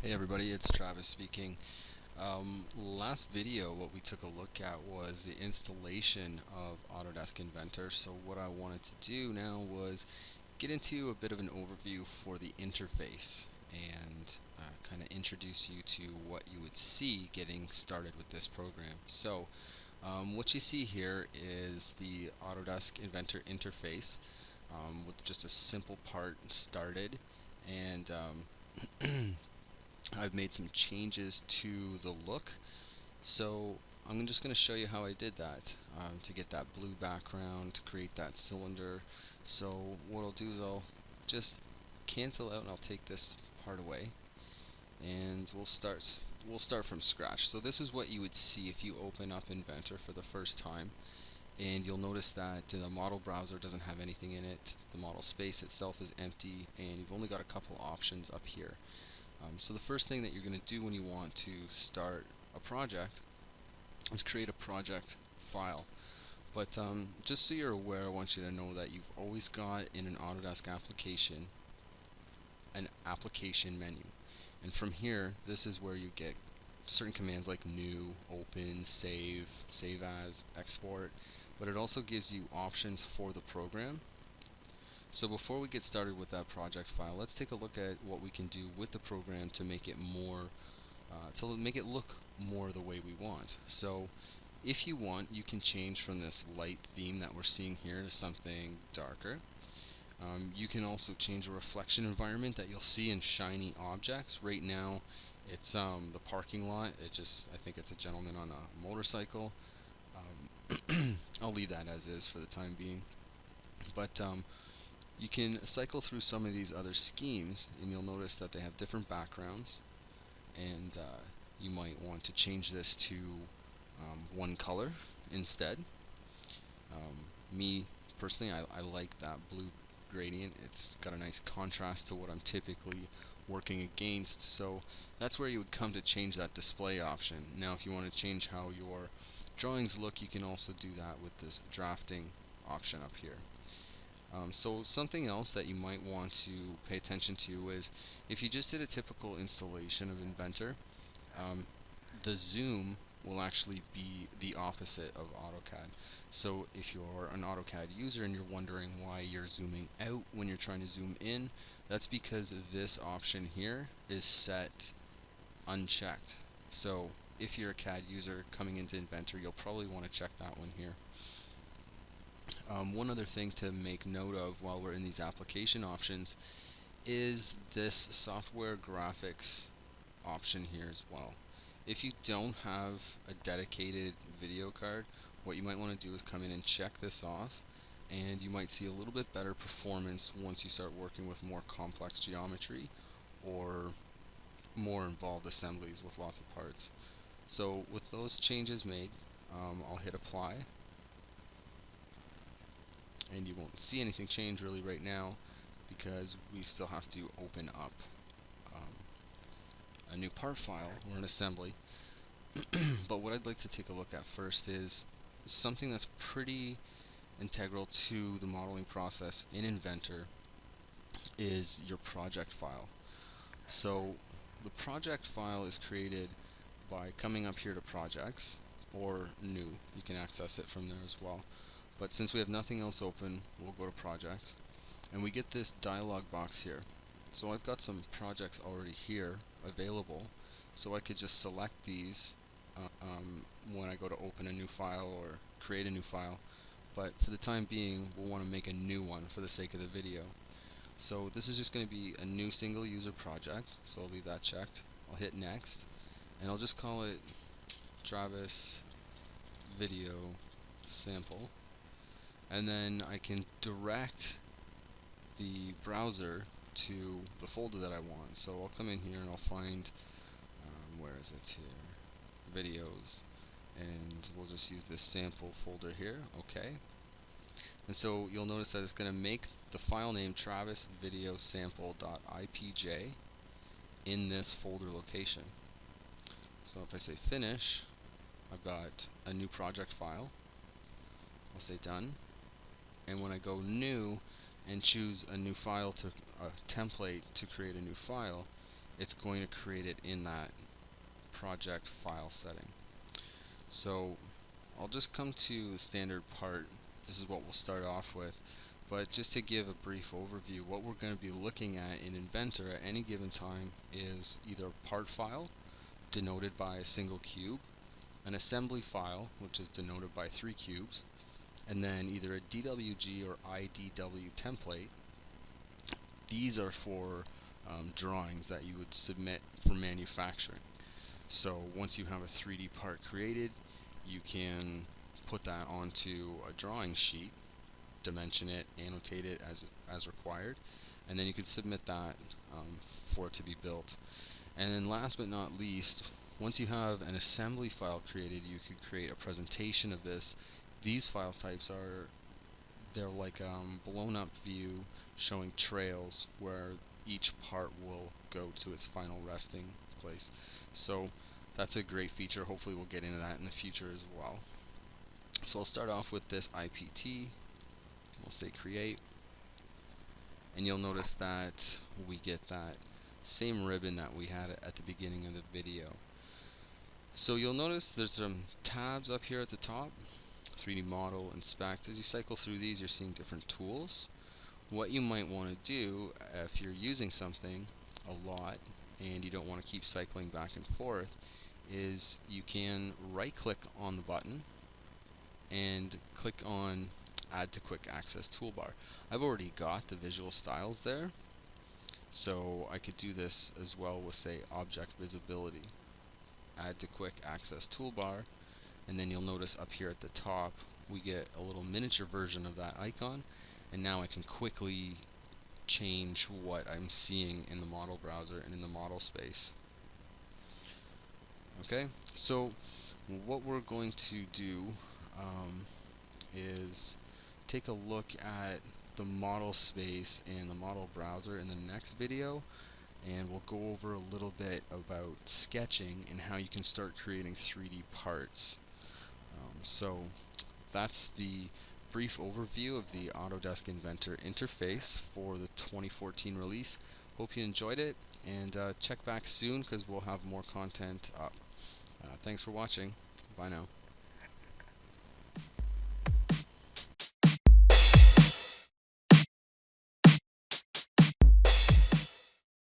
Hey everybody, it's Travis speaking. Last video, what we took a look at was the installation of Autodesk Inventor. So what I wanted to do now was get into a bit of an overview for the interface and kind of introduce you to what you would see getting started with this program. So what you see here is the Autodesk Inventor interface with just a simple part started, and I've made some changes to the look. So I'm just going to show you how I did that to get that blue background, to create that cylinder. So what I'll do is I'll just cancel out and I'll take this part away, and we'll start from scratch. So this is what you would see if you open up Inventor for the first time, and you'll notice that the model browser doesn't have anything in it. The model space itself is empty, and you've only got a couple options up here. So the first thing that you're going to do when you want to start a project is create a project file. But just so you're aware, I want you to know that you've always got in an Autodesk application an application menu. And from here, this is where you get certain commands like new, open, save, save as, export. But it also gives you options for the program. So before we get started with that project file, let's take a look at what we can do with the program to make it look more the way we want. So if you want, you can change from this light theme that we're seeing here to something darker. You can also change a reflection environment that you'll see in shiny objects. Right now, it's the parking lot. I think it's a gentleman on a motorcycle. I'll leave that as is for the time being. But you can cycle through some of these other schemes, and you'll notice that they have different backgrounds, and you might want to change this to one color instead. Me personally, I like that blue gradient. It's got a nice contrast to what I'm typically working against, so that's where you would come to change that display option. Now if you want to change how your drawings look, you can also do that with this drafting option up here. So something else that you might want to pay attention to is if you just did a typical installation of Inventor, the zoom will actually be the opposite of AutoCAD. So if you're an AutoCAD user and you're wondering why you're zooming out when you're trying to zoom in, that's because this option here is set unchecked. So if you're a CAD user coming into Inventor, you'll probably want to check that one here. One other thing to make note of while we're in these application options is this software graphics option here as well. If you don't have a dedicated video card, what you might want to do is come in and check this off, and you might see a little bit better performance once you start working with more complex geometry or more involved assemblies with lots of parts. So with those changes made, I'll hit apply, and you won't see anything change really right now because we still have to open up a new part file or an assembly. But what I'd like to take a look at first is something that's pretty integral to the modeling process in Inventor is your project file. So the project file is created by coming up here to projects or new. You can access it from there as well. But since we have nothing else open, we'll go to projects, and we get this dialog box here. So I've got some projects already here available, so I could just select these when I go to open a new file or create a new file. But for the time being, we'll want to make a new one for the sake of the video. So this is just going to be a new single user project, so I'll leave that checked. I'll hit next, and I'll just call it Travis Video Sample, and then I can direct the browser to the folder that I want. So I'll come in here and I'll find, where is it here? Videos, and we'll just use this sample folder here. Okay. And so you'll notice that it's going to make the file name travisvideosample.ipj in this folder location. So if I say finish, I've got a new project file. I'll say done, and when I go new and choose a new file, to a template to create a new file, it's going to create it in that project file setting. So I'll just come to the standard part. This is what we'll start off with. But just to give a brief overview, what we're going to be looking at in Inventor at any given time is either a part file, denoted by a single cube, an assembly file, which is denoted by 3 cubes, and then either a DWG or IDW template. These are for drawings that you would submit for manufacturing. So once you have a 3D part created, you can put that onto a drawing sheet, dimension it, annotate it as required, and then you can submit that for it to be built. And then last but not least, once you have an assembly file created, you could create a presentation of this. These file types they're like blown up view showing trails where each part will go to its final resting place. So that's a great feature. Hopefully we'll get into that in the future as well. So I'll start off with this IPT. We'll say create, and you'll notice that we get that same ribbon that we had at the beginning of the video. So you'll notice there's some tabs up here at the top, 3D model, inspect. As you cycle through these, you're seeing different tools. What you might want to do if you're using something a lot and you don't want to keep cycling back and forth is you can right click on the button and click on add to quick access toolbar. I've already got the visual styles there, so I could do this as well with, say, object visibility, add to quick access toolbar, and then you'll notice up here at the top we get a little miniature version of that icon, and now I can quickly change what I'm seeing in the model browser and in the model space. Okay, so what we're going to do is take a look at the model space and the model browser in the next video, and we'll go over a little bit about sketching and how you can start creating 3D parts. So that's the brief overview of the Autodesk Inventor interface for the 2014 release. Hope you enjoyed it, and check back soon because we'll have more content up. Thanks for watching. Bye now.